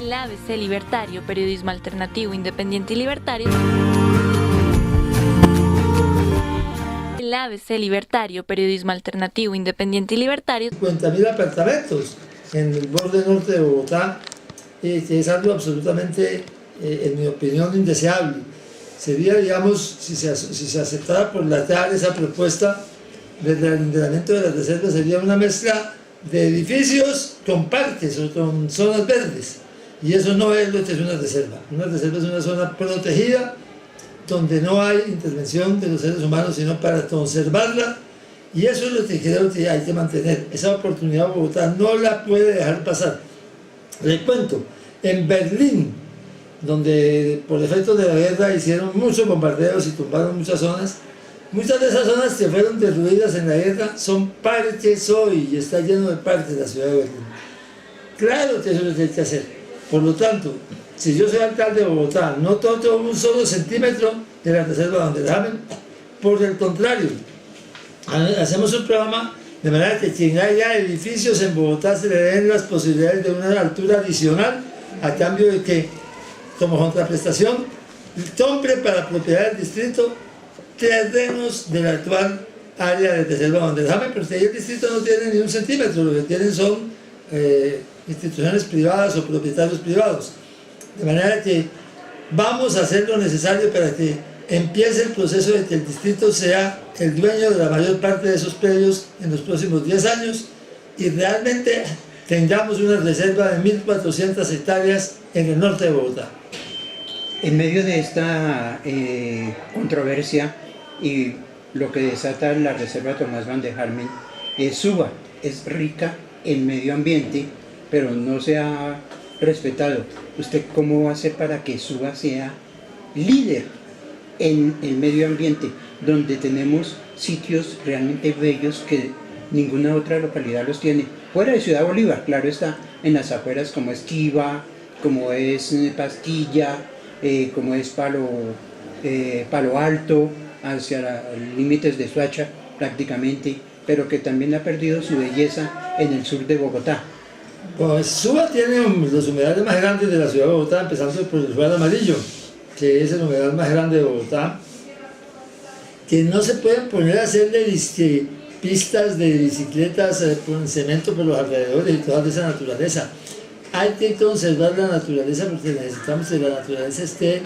El ABC Libertario, periodismo alternativo, independiente y libertario. El ABC Libertario, periodismo alternativo, independiente y libertario. 50.000 apartamentos en el borde norte de Bogotá, que es algo absolutamente, en mi opinión, indeseable. Sería, digamos, si se aceptara por la TAR esa propuesta del alineamiento de las reservas, sería una mezcla de edificios con parques o con zonas verdes. Y eso no es lo que es una reserva. Una reserva es una zona protegida donde no hay intervención de los seres humanos, sino para conservarla. Y eso es lo que creo que hay que mantener. Esa oportunidad Bogotá no la puede dejar pasar. Les cuento, en Berlín, donde por efectos de la guerra hicieron muchos bombardeos y tumbaron muchas zonas, muchas de esas zonas que fueron destruidas en la guerra son parques hoy, y está lleno de parques la ciudad de Berlín. Claro que eso es lo que hay que hacer. Por lo tanto, si yo soy alcalde de Bogotá, no toco un solo centímetro de la reserva donde la amen. Por el contrario, hacemos un programa de manera que quien haya edificios en Bogotá se le den las posibilidades de una altura adicional a cambio de que, como contraprestación, compre para propiedad del distrito terrenos de la actual área de reserva donde la amen, porque ahí el distrito no tiene ni un centímetro, lo que tienen son instituciones privadas o propietarios privados. De manera que vamos a hacer lo necesario para que empiece el proceso de que el distrito sea el dueño de la mayor parte de esos predios en los próximos 10 años y realmente tengamos una reserva de 1.400 hectáreas en el norte de Bogotá. En medio de esta controversia y lo que desata la reserva Tomás Van de Harmen, Suba es rica en medio ambiente, pero no se ha respetado. ¿Usted cómo va a hacer para que Suba sea líder en el medio ambiente, donde tenemos sitios realmente bellos que ninguna otra localidad los tiene? Fuera de Ciudad Bolívar, claro está, en las afueras como es Quiva, como es Pastilla, como es Palo Alto, hacia los límites de Soacha prácticamente, pero que también ha perdido su belleza en el sur de Bogotá. Pues Suba tiene los humedales más grandes de la ciudad de Bogotá, empezando por el Humedal Amarillo, que es el humedal más grande de Bogotá, que no se pueden poner a hacerle pistas de bicicletas con cemento por los alrededores y toda esa naturaleza. Hay que conservar la naturaleza porque necesitamos que la naturaleza esté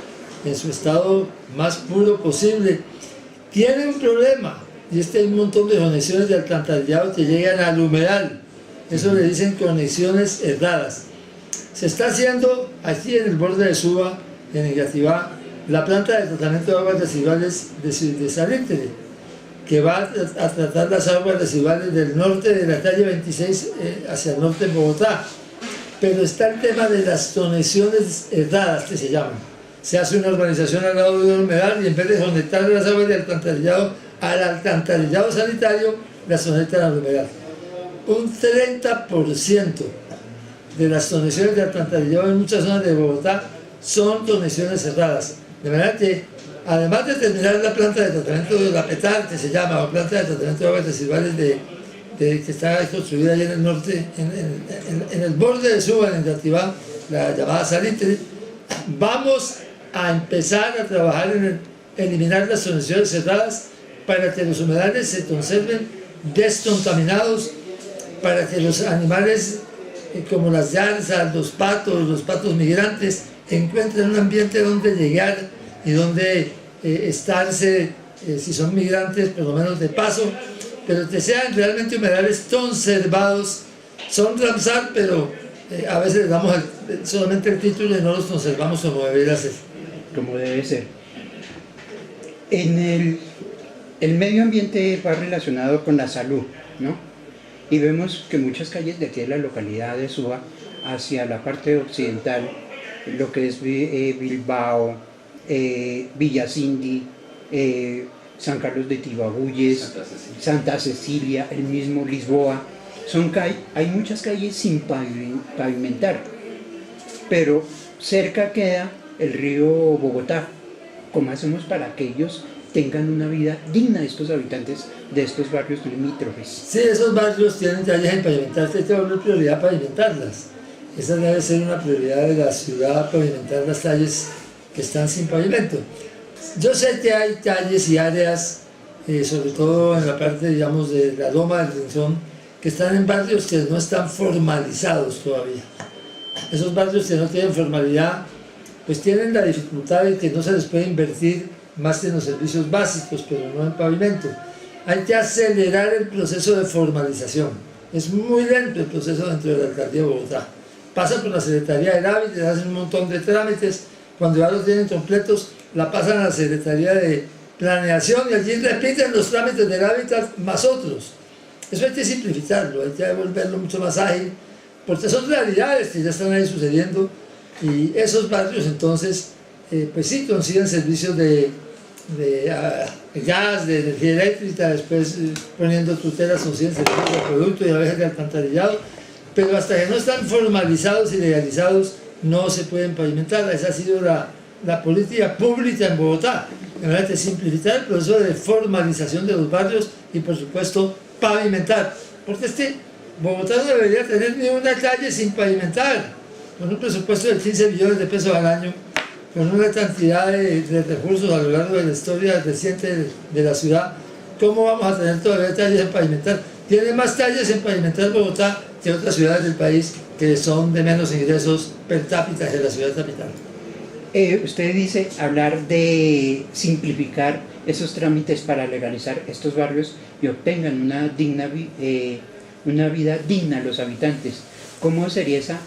en su estado más puro posible. Tiene un problema, y hay un montón de conexiones de alcantarillado que llegan al humedal. Eso le dicen conexiones erradas. Se está haciendo aquí en el borde de Suba, en Engativá, la planta de tratamiento de aguas residuales de Salitre, que va a tratar las aguas residuales del norte de la calle 26 hacia el norte de Bogotá. Pero está el tema de las conexiones erradas, que se llaman. Se hace una urbanización al lado de un humedal y en vez de conectar las aguas del alcantarillado al alcantarillado sanitario, las conectan al humedal. Un 30% de las conexiones de alcantarillado en muchas zonas de Bogotá son conexiones cerradas. De manera que, además de terminar la planta de tratamiento de la PETAR, que se llama, o planta de tratamiento de aguas residuales que está construida ahí en el norte, en el borde de Suba, en Engativá, la llamada Salitre, vamos a empezar a trabajar en eliminar las conexiones cerradas para que los humedales se conserven descontaminados, para que los animales como las garzas, los patos migrantes encuentren un ambiente donde llegar y donde estarse, si son migrantes, por lo menos de paso, pero que sean realmente humedales conservados. Son Ramsar, pero a veces les damos solamente el título y no los conservamos como debería ser. Como debe ser. El medio ambiente va relacionado con la salud, ¿no? Y vemos que muchas calles de aquí de la localidad de Suba, hacia la parte occidental, lo que es Bilbao, Villa Cindy, San Carlos de Tibaguyes, Santa Cecilia, el mismo Lisboa, hay muchas calles sin pavimentar, pero cerca queda el río Bogotá. ¿Cómo hacemos para que ellos tengan una vida digna de estos habitantes de estos barrios limítrofes? Sí, esos barrios tienen calles en pavimentarse, hay que darle prioridad a pavimentarlas. Esa debe ser una prioridad de la ciudad, pavimentar las calles que están sin pavimento. Yo sé que hay calles y áreas, sobre todo en la parte, digamos, de la Loma del Rincón, que están en barrios que no están formalizados todavía. Esos barrios que no tienen formalidad, pues tienen la dificultad de que no se les puede invertir más que en los servicios básicos, pero no en pavimento. Hay que acelerar el proceso de formalización. Es muy lento el proceso dentro de la Alcaldía de Bogotá. Pasa por la Secretaría del Hábitat, hacen un montón de trámites, cuando ya los tienen completos, la pasan a la Secretaría de Planeación y allí repiten los trámites del Hábitat más otros. Eso hay que simplificarlo, hay que volverlo mucho más ágil, porque son realidades que ya están ahí sucediendo y esos barrios entonces, pues sí consiguen servicios de gas, de energía eléctrica, después poniendo tutelas consiguen servicios de producto y a veces de alcantarillado, pero hasta que no están formalizados y legalizados no se pueden pavimentar. Esa ha sido la política pública en Bogotá, en vez de simplificar el proceso de formalización de los barrios y por supuesto pavimentar, porque Bogotá no debería tener ni una calle sin pavimentar, con un presupuesto de 15 millones de pesos al año, con una cantidad de recursos a lo largo de la historia reciente de la ciudad. ¿Cómo vamos a tener todavía calles en pavimentar? Tiene más calles en pavimentar Bogotá que otras ciudades del país que son de menos ingresos per cápita que la ciudad capital. Usted dice hablar de simplificar esos trámites para legalizar estos barrios y obtengan una vida digna a los habitantes. ¿Cómo sería esa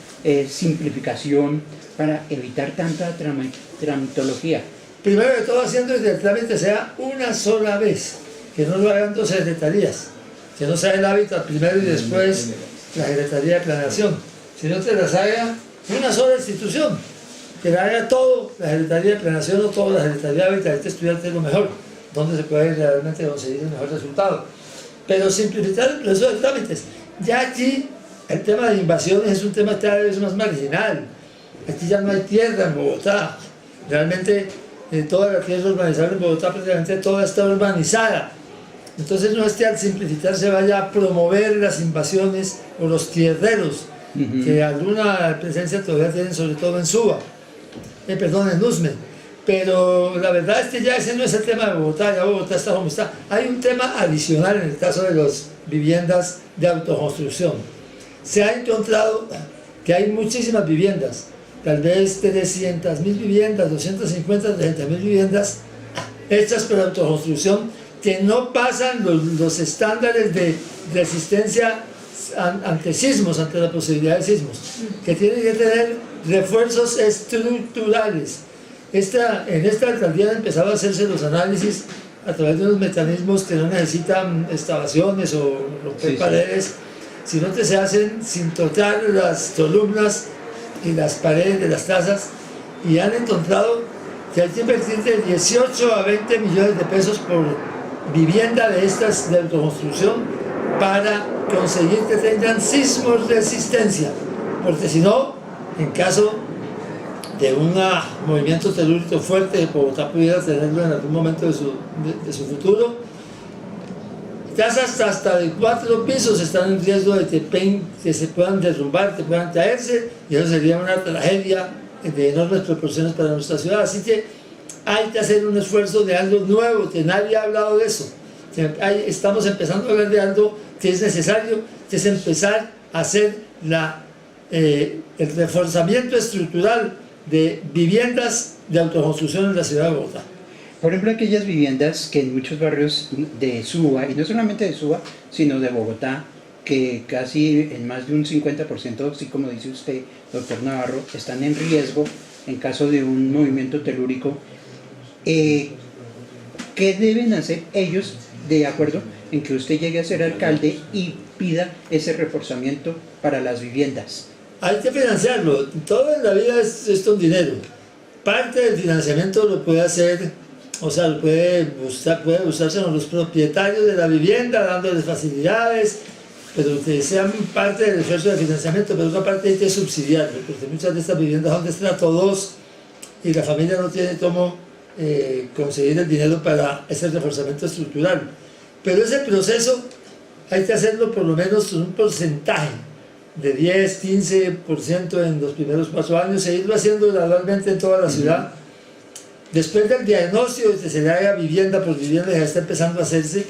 simplificación para evitar tanta tramitología? Primero de todo, haciendo que el trámite sea una sola vez, que no lo hagan dos secretarías, que no sea el Hábitat primero y después la Secretaría de Planeación, sino que las haga una sola institución, que la haga todo la Secretaría de Planeación o toda la Secretaría de Hábitat. Hay que estudiar qué es lo mejor, dónde se puede realmente conseguir el mejor resultado. Pero simplificar el proceso de trámites. Ya aquí el tema de invasiones es un tema cada vez más marginal. Aquí ya no hay tierra en Bogotá. Realmente toda la tierra urbanizable en Bogotá prácticamente toda está urbanizada. Entonces no es que al simplificar se vaya a promover las invasiones o los tierreros, que alguna presencia todavía tienen, sobre todo en Suba, en Usme. Pero la verdad es que ya ese no es el tema de Bogotá, ya Bogotá está como está. Hay un tema adicional en el caso de las viviendas de autoconstrucción. Se ha encontrado que hay muchísimas viviendas, tal vez 300.000 viviendas, 250, 300.000 viviendas hechas por autoconstrucción que no pasan los estándares de resistencia ante sismos, ante la posibilidad de sismos, que tienen que tener refuerzos estructurales. En esta alcaldía han empezado a hacerse los análisis a través de unos mecanismos que no necesitan excavaciones o romper paredes, sino que se hacen sin tocar las columnas y las paredes de las casas, y han encontrado que hay que invertir de 18 a 20 millones de pesos por vivienda de estas de autoconstrucción para conseguir que tengan sismos resistencia, porque si no, en caso de un movimiento telúrico fuerte, Bogotá pudiera tenerlo en algún momento de su futuro. Casas hasta de 4 pisos están en riesgo de que se puedan derrumbar, que puedan caerse, y eso sería una tragedia de enormes proporciones para nuestra ciudad. Así que hay que hacer un esfuerzo de algo nuevo, que nadie ha hablado de eso. Estamos empezando a hablar de algo que es necesario, que es empezar a hacer el reforzamiento estructural de viviendas de autoconstrucción en la ciudad de Bogotá. Por ejemplo, aquellas viviendas que en muchos barrios de Suba, y no solamente de Suba, sino de Bogotá, que casi en más de un 50%, así como dice usted, doctor Navarro, están en riesgo en caso de un movimiento telúrico. ¿Qué deben hacer ellos de acuerdo en que usted llegue a ser alcalde y pida ese reforzamiento para las viviendas? Hay que financiarlo. Todo en la vida es con dinero. Parte del financiamiento lo puede hacer, o sea, puede usarse con los propietarios de la vivienda, dándoles facilidades, pero que sean parte del esfuerzo de financiamiento, pero otra parte hay que subsidiarlo, porque muchas de estas viviendas son de estrato 2 y la familia no tiene cómo conseguir el dinero para ese reforzamiento estructural. Pero ese proceso hay que hacerlo por lo menos con un porcentaje de 10, 15% en los primeros 4 años, e irlo haciendo gradualmente en toda la ciudad. Después del diagnóstico que se le haga vivienda por vivienda, ya está empezando a hacerse,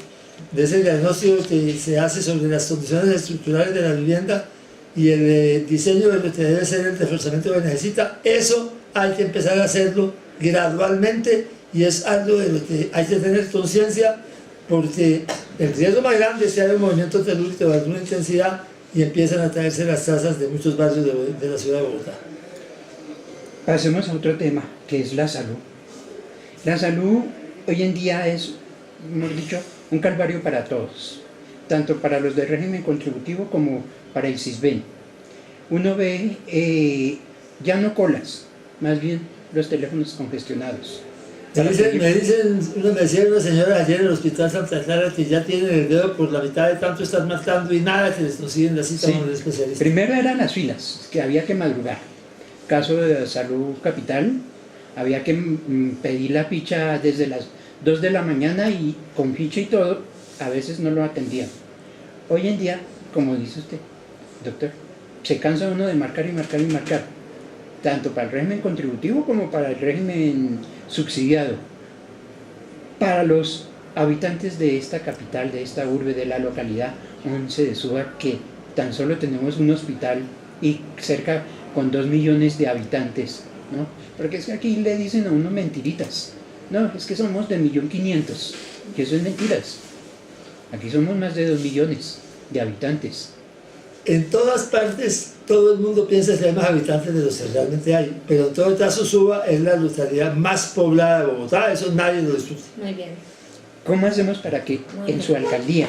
de ese diagnóstico que se hace sobre las condiciones estructurales de la vivienda y el diseño de lo que debe ser el reforzamiento que necesita, eso hay que empezar a hacerlo gradualmente y es algo de lo que hay que tener conciencia, porque el riesgo más grande es que haya un movimiento telúrico de alguna intensidad y empiezan a traerse las tasas de muchos barrios de la ciudad de Bogotá. Pasemos a otro tema, que es la salud. La salud hoy en día es, hemos dicho, un calvario para todos, tanto para los del régimen contributivo como para el CISBEN. Uno ve ya no colas, más bien los teléfonos congestionados. Me decía una señora ayer en el hospital Santa Clara que ya tienen el dedo por la mitad de tanto están matando y nada que les consiguen la cita con el especialista. Primero eran las filas, que había que madrugar. Caso de Salud Capital, había que pedir la ficha desde las 2 de la mañana y con ficha y todo, a veces no lo atendían. Hoy en día, como dice usted, doctor, se cansa uno de marcar y marcar y marcar, tanto para el régimen contributivo como para el régimen subsidiado. Para los habitantes de esta capital, de esta urbe, de la localidad 11 de Suba, que tan solo tenemos un hospital y cerca con 2 millones de habitantes, ¿no? Porque es que aquí le dicen a uno mentiritas. No, es que somos de 1.500.000, que eso es mentiras. Aquí somos más de 2 millones de habitantes. En todas partes, todo el mundo piensa que hay más habitantes de los que realmente hay, pero en todo caso Suba es la localidad más poblada de Bogotá, eso nadie lo discute. Muy bien. ¿Cómo hacemos para que en su alcaldía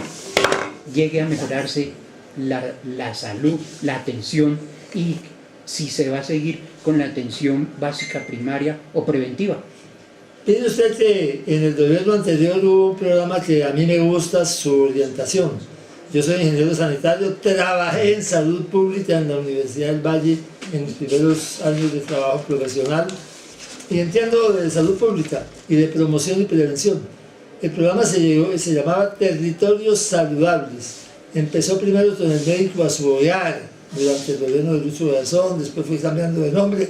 llegue a mejorarse la salud, la atención, y si se va a seguir con la atención básica primaria o preventiva? Mire usted que en el gobierno anterior hubo un programa que a mí me gusta, su orientación. Yo soy ingeniero sanitario, trabajé en salud pública en la Universidad del Valle en mis primeros años de trabajo profesional y entiendo de salud pública y de promoción y prevención. El programa se llamaba Territorios Saludables. Empezó primero con el médico a su hogar durante el gobierno de Lucho Garzón, después fue cambiando de nombre,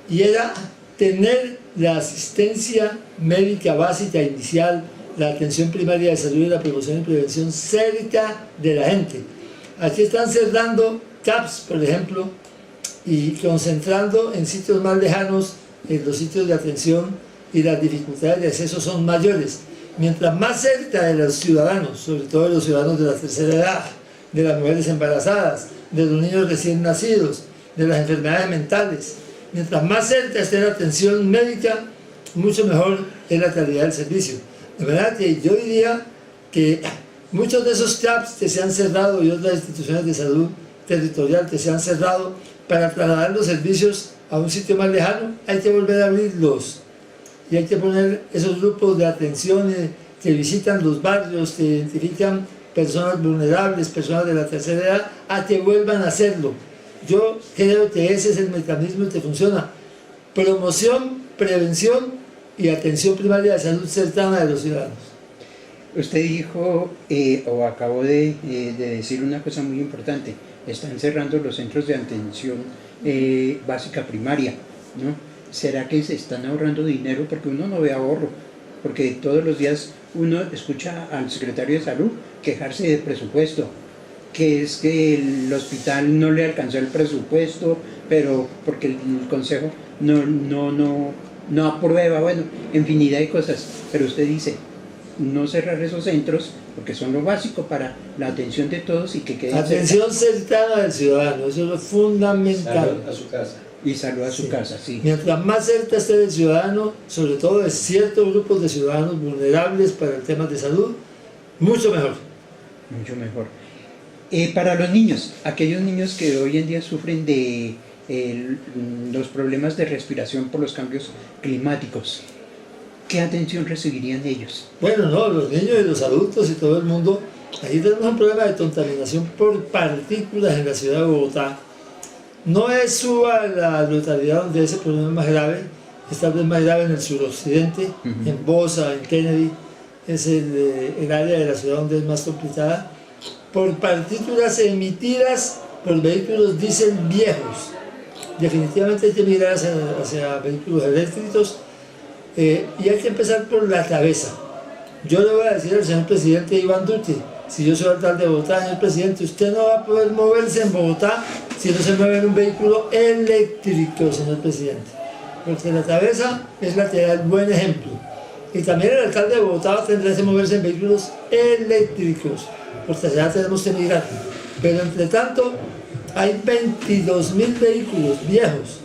y era tener la asistencia médica básica inicial, la atención primaria de salud y la promoción y prevención cerca de la gente. Aquí están cerrando CAPS, por ejemplo, y concentrando en sitios más lejanos, en los sitios de atención, y las dificultades de acceso son mayores. Mientras más cerca de los ciudadanos, sobre todo de los ciudadanos de la tercera edad, de las mujeres embarazadas, de los niños recién nacidos, de las enfermedades mentales, mientras más cerca esté la atención médica, mucho mejor es la calidad del servicio. De verdad que yo diría que muchos de esos CAPS que se han cerrado y otras instituciones de salud territorial que se han cerrado para trasladar los servicios a un sitio más lejano, hay que volver a abrirlos y hay que poner esos grupos de atención que visitan los barrios, que identifican personas vulnerables, personas de la tercera edad, a que vuelvan a hacerlo. Yo creo que ese es el mecanismo que funciona: promoción, prevención y atención primaria de salud cercana de los ciudadanos. Usted dijo, o acabó de decir una cosa muy importante: están cerrando los centros de atención básica primaria, ¿no? ¿Será que se están ahorrando dinero? Porque uno no ve ahorro, porque todos los días uno escucha al secretario de salud quejarse de presupuesto, que es que el hospital no le alcanzó el presupuesto, pero porque el consejo no aprueba, bueno, infinidad de cosas. Pero usted dice, no cerrar esos centros, porque son lo básico para la atención de todos y que quede atención cercana del ciudadano, eso es lo fundamental. Salud a su casa. Y salud a su casa, sí. Mientras más cerca esté del ciudadano, sobre todo de ciertos grupos de ciudadanos vulnerables para el tema de salud, mucho mejor. Mucho mejor. Para los niños, aquellos niños que hoy en día sufren de los problemas de respiración por los cambios climáticos, ¿qué atención recibirían ellos? Bueno, no, los niños y los adultos y todo el mundo. Aquí tenemos un problema de contaminación por partículas en la ciudad de Bogotá. No es Suba la localidad donde ese problema es más grave, es tal vez más grave en el suroccidente, en Bosa, en Kennedy, es el área de la ciudad donde es más complicada, por partículas emitidas por vehículos diésel viejos. Definitivamente hay que migrar hacia vehículos eléctricos y hay que empezar por la cabeza. Yo le voy a decir al señor presidente Iván Duque, si yo soy alcalde de Bogotá, señor presidente, usted no va a poder moverse en Bogotá si no se mueve en un vehículo eléctrico, señor presidente. Porque la cabeza es la que da el buen ejemplo. Y también el alcalde de Bogotá tendrá que moverse en vehículos eléctricos, porque allá tenemos que migrar. Pero entre tanto, hay 22.000 vehículos viejos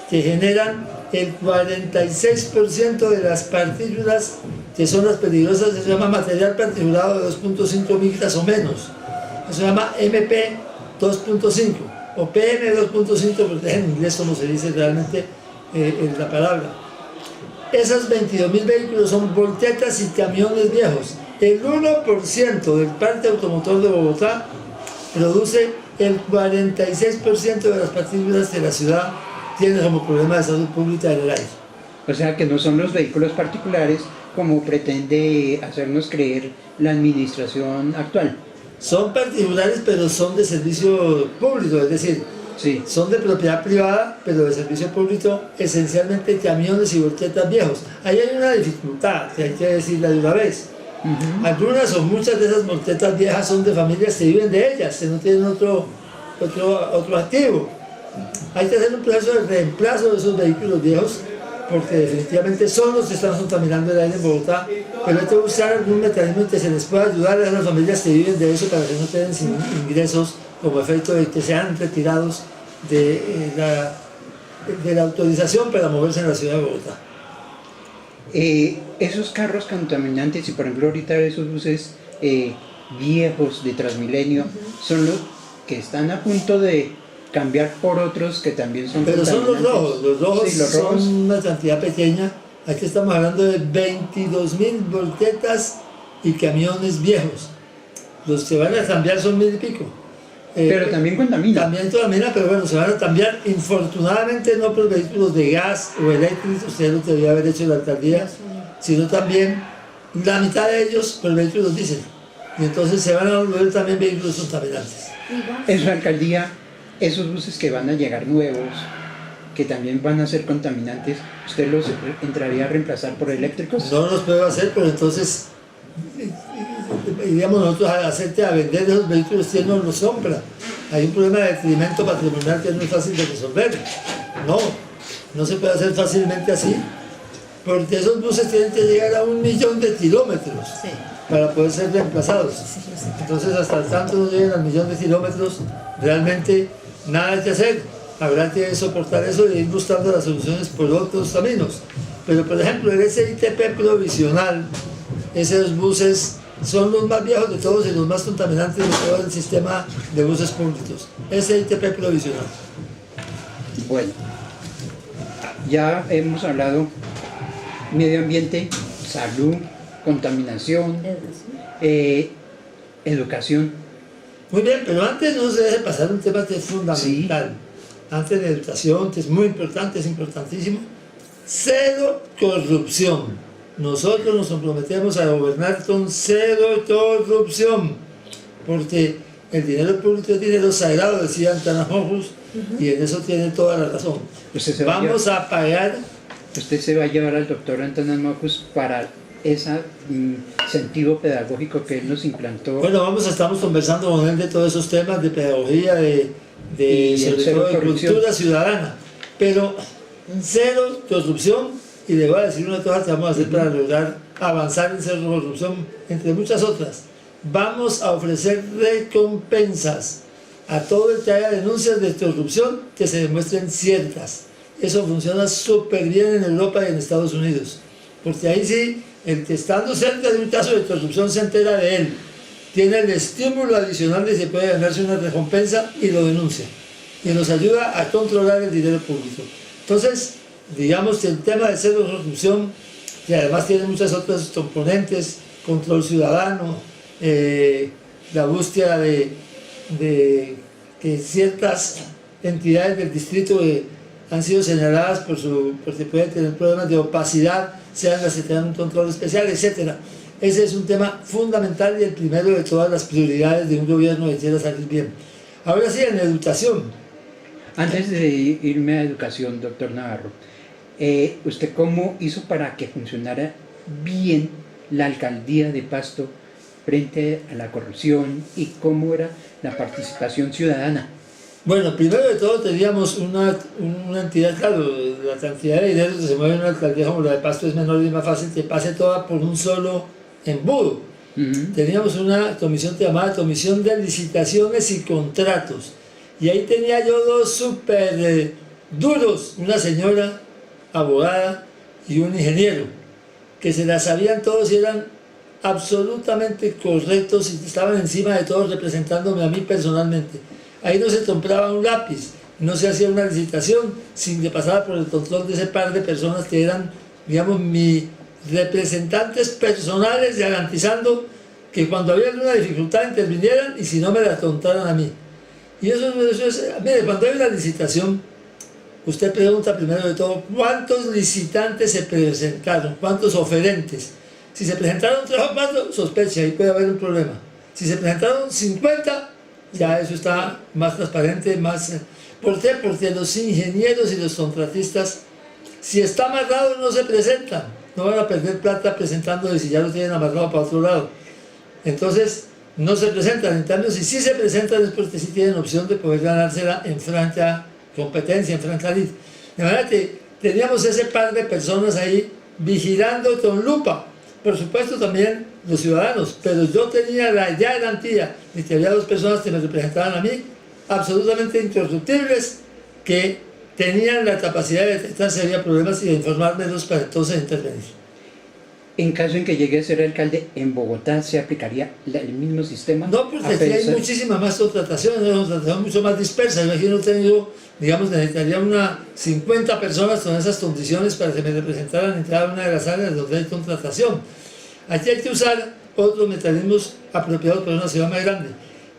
que generan el 46% de las partículas que son las peligrosas, se llama material particulado de 2.5 micras o menos. Eso se llama MP 2.5 o PM 2.5, porque es en inglés como se dice realmente la palabra. Esos 22.000 vehículos son voltetas y camiones viejos. El 1% del parque automotor de Bogotá produce el 46% de las partículas que la ciudad tiene como problema de salud pública en el aire. O sea que no son los vehículos particulares como pretende hacernos creer la administración actual. Son particulares, pero son de servicio público, es decir, Sí. son de propiedad privada, pero de servicio público, esencialmente camiones y voltetas viejos. Ahí hay una dificultad que hay que decirla de una vez. Algunas o muchas de esas voltetas viejas son de familias que viven de ellas, que no tienen otro activo. Hay que hacer un proceso de reemplazo de esos vehículos viejos, porque definitivamente son los que están contaminando el aire en Bogotá, pero hay que buscar algún mecanismo que se les pueda ayudar a las familias que viven de eso para que no tengan sin ingresos como efecto de que sean retirados de la autorización para moverse en la ciudad de Bogotá. Esos carros contaminantes y por ejemplo ahorita esos buses viejos de Transmilenio son los que están a punto de cambiar por otros que también son Pero son los rojos Sí, los son rojos. una cantidad pequeña. Aquí estamos hablando de 22.000 voltetas y camiones viejos. Los que van a cambiar son 1.000 y pico. Pero también contaminan. También contamina, pero bueno, se van a cambiar, infortunadamente no por vehículos de gas o eléctricos, usted lo debería haber hecho la alcaldía, sino también la mitad de ellos por vehículos diésel. Y entonces se van a volver también vehículos contaminantes. En la alcaldía, esos buses que van a llegar nuevos, que también van a ser contaminantes, ¿usted los entraría a reemplazar por eléctricos? No los puedo hacer, pero entonces iríamos nosotros a hacerte a vender esos vehículos que no los compra. Hay un problema de detrimento patrimonial que no es fácil de resolver. No se puede hacer fácilmente así, porque esos buses tienen que llegar a 1.000.000 de kilómetros para poder ser reemplazados. Entonces, hasta el tanto no lleguen al 1.000.000 de kilómetros, realmente nada hay que hacer. Habrá que soportar eso y ir buscando las soluciones por otros caminos. Pero, por ejemplo, el SITP provisional, esos buses son los más viejos de todos y los más contaminantes de todo el sistema de buses públicos. SITP provisional. Bueno, ya hemos hablado medio ambiente, salud, contaminación, educación. Muy bien, pero antes no se deje pasar un tema que es fundamental. Antes de educación, que es muy importante, es importantísimo. Cero corrupción. Nosotros nos comprometemos a gobernar con cero corrupción, porque el dinero público es dinero sagrado, decía Antanamopoulos, y en eso tiene toda la razón. Vamos a pagar. Usted se va a llevar al doctor Antanamopoulos para ese sentido pedagógico que él nos implantó. Bueno, estamos conversando con él de todos esos temas de pedagogía, sobre todo de cultura ciudadana, pero cero corrupción. Y le voy a decir una cosa que vamos a hacer para lograr avanzar en cero corrupción, entre muchas otras. Vamos a ofrecer recompensas a todo el que haya denuncias de corrupción que se demuestren ciertas. Eso funciona súper bien en Europa y en Estados Unidos, porque ahí sí, el que estando cerca de un caso de corrupción se entera de él, tiene el estímulo adicional de que se puede ganarse una recompensa y lo denuncia. Y nos ayuda a controlar el dinero público. Entonces, digamos que el tema de cero corrupción, que además tiene muchas otras componentes, control ciudadano, la búsqueda de que ciertas entidades del distrito han sido señaladas porque pueden tener problemas de opacidad, sean las que tengan un control especial, etc. Ese es un tema fundamental y el primero de todas las prioridades de un gobierno que quiera salir bien. Ahora sí, en educación. Antes de irme a educación, doctor Navarro, ¿usted cómo hizo para que funcionara bien la alcaldía de Pasto frente a la corrupción y cómo era la participación ciudadana? Bueno, primero de todo teníamos una entidad, claro, la cantidad de dinero que se mueve en una alcaldía como la de Pasto es menor y más fácil que pase toda por un solo embudo. Teníamos una comisión llamada Comisión de Licitaciones y Contratos, y ahí tenía yo dos súper duros, una señora abogada y un ingeniero, que se las sabían todos y eran absolutamente correctos y estaban encima de todos representándome a mí personalmente. Ahí no se compraba un lápiz, no se hacía una licitación sin que pasara por el control de ese par de personas que eran, digamos, mis representantes personales, garantizando que cuando había alguna dificultad intervinieran y si no me la contaran a mí. Y eso es, mire, cuando hay una licitación, usted pregunta primero de todo, ¿cuántos licitantes se presentaron? ¿Cuántos oferentes? Si se presentaron 3 o 4, sospecha, ahí puede haber un problema. Si se presentaron 50, ya eso está más transparente, más... ¿Por qué? Porque los ingenieros y los contratistas, si está amarrado, no se presentan. No van a perder plata presentándose si ya lo tienen amarrado para otro lado. Entonces, no se presentan. En cambio, si sí se presentan es porque sí tienen opción de poder ganársela en franca competencia, en franca lid. De manera que teníamos ese par de personas ahí vigilando con lupa. Por supuesto también los ciudadanos, pero yo tenía la garantía de que había 2 personas que me representaban a mí, absolutamente incorruptibles, que tenían la capacidad de detectar si había problemas y de informármelos para entonces intervenir. En caso en que llegue a ser alcalde en Bogotá, ¿se aplicaría el mismo sistema? No, porque aquí hay muchísimas más contrataciones, una contratación mucho más dispersa. Imagino digamos, necesitaría unas 50 personas con esas condiciones para que me representaran en cada una de las áreas donde hay contratación. Aquí hay que usar otros mecanismos apropiados para una ciudad más grande.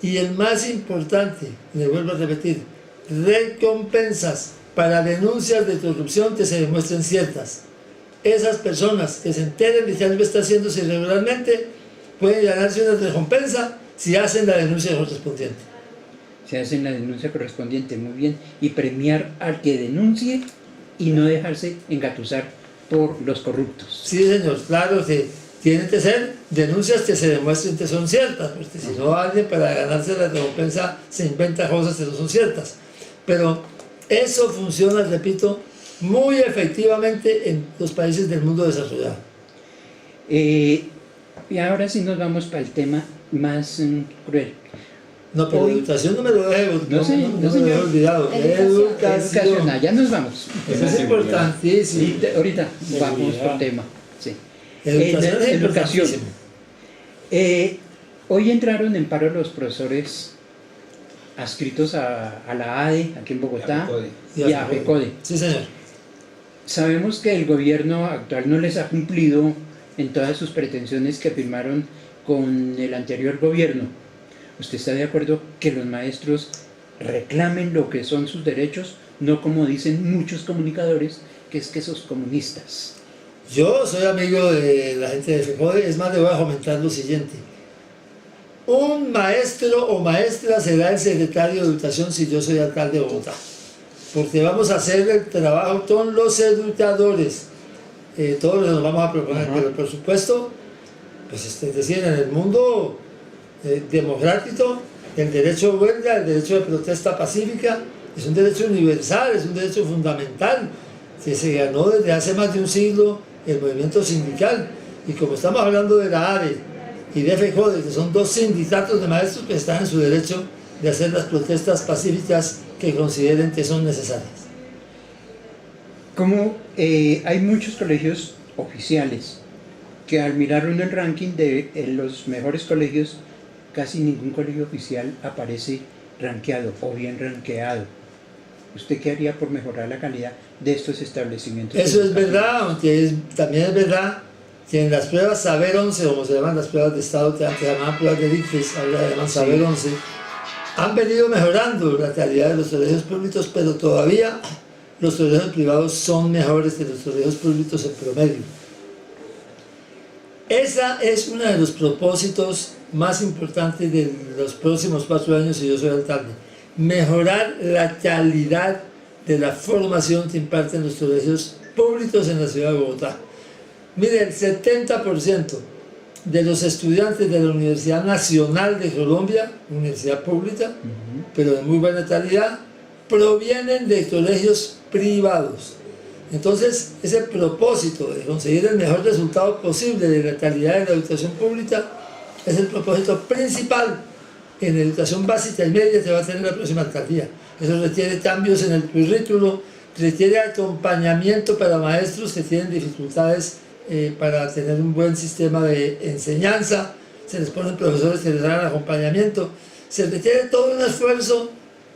Y el más importante, le vuelvo a repetir, recompensas para denuncias de corrupción que se demuestren ciertas. Esas personas que se enteren de que algo está haciéndose irregularmente pueden ganarse una recompensa si hacen la denuncia correspondiente. Se hacen la denuncia correspondiente, muy bien, y premiar al que denuncie y no dejarse engatusar por los corruptos. Sí, señor, claro que tienen que ser denuncias que se demuestren que son ciertas, porque si no alguien para ganarse la recompensa se inventa cosas que no son ciertas. Pero eso funciona, repito, muy efectivamente en los países del mundo desarrollado. Y ahora sí nos vamos para el tema más cruel. No, pero educación no me lo deje, no me lo deje olvidado. Educación, allá nos vamos. Eso es importantísimo. Y ahorita vamos por tema. Sí. Educación es educación. importantísimo. Hoy entraron en paro los profesores adscritos a la ADE, aquí en Bogotá, y a FECODE. Sí, señor. Sabemos que el gobierno actual no les ha cumplido en todas sus pretensiones que firmaron con el anterior gobierno. ¿Usted está de acuerdo que los maestros reclamen lo que son sus derechos, no como dicen muchos comunicadores, que es que sos comunistas? Yo soy amigo de la gente de FECODE, es más, le voy a comentar lo siguiente. Un maestro o maestra será el secretario de Educación si yo soy alcalde de Bogotá. Porque vamos a hacer el trabajo con los educadores. Todos nos vamos a proponer, pero por supuesto, pues es decir, en el mundo democrático, el derecho a huelga, el derecho de protesta pacífica, es un derecho universal, es un derecho fundamental, que se ganó desde hace más de un siglo el movimiento sindical. Y como estamos hablando de la ADE y de FECODE, que son 2 sindicatos de maestros que están en su derecho de hacer las protestas pacíficas que consideren que son necesarias. Como hay muchos colegios oficiales que al mirar uno el ranking de los mejores colegios, casi ningún colegio oficial aparece rankeado o bien rankeado. ¿Usted qué haría por mejorar la calidad de estos establecimientos? Eso es verdad, aunque también es verdad que en las pruebas Saber 11, como se llaman las pruebas de Estado, que antes se llamaban pruebas de ICFES, ahora se llaman Saber 11, han venido mejorando la calidad de los colegios públicos, pero todavía los colegios privados son mejores que los colegios públicos en promedio. Esa es uno de los propósitos más importantes de los próximos 4 años si yo soy alcalde. mejorar la calidad de la formación que imparten los colegios públicos en la ciudad de Bogotá. Mire, el 70% de los estudiantes de la Universidad Nacional de Colombia, universidad pública, pero de muy buena calidad, provienen de colegios privados. Entonces, ese propósito de conseguir el mejor resultado posible de la calidad de la educación pública es el propósito principal en educación básica y media que va a tener la próxima alcaldía. Eso requiere cambios en el currículo, requiere acompañamiento para maestros que tienen dificultades para tener un buen sistema de enseñanza, se les ponen profesores que les dan acompañamiento, se requiere todo un esfuerzo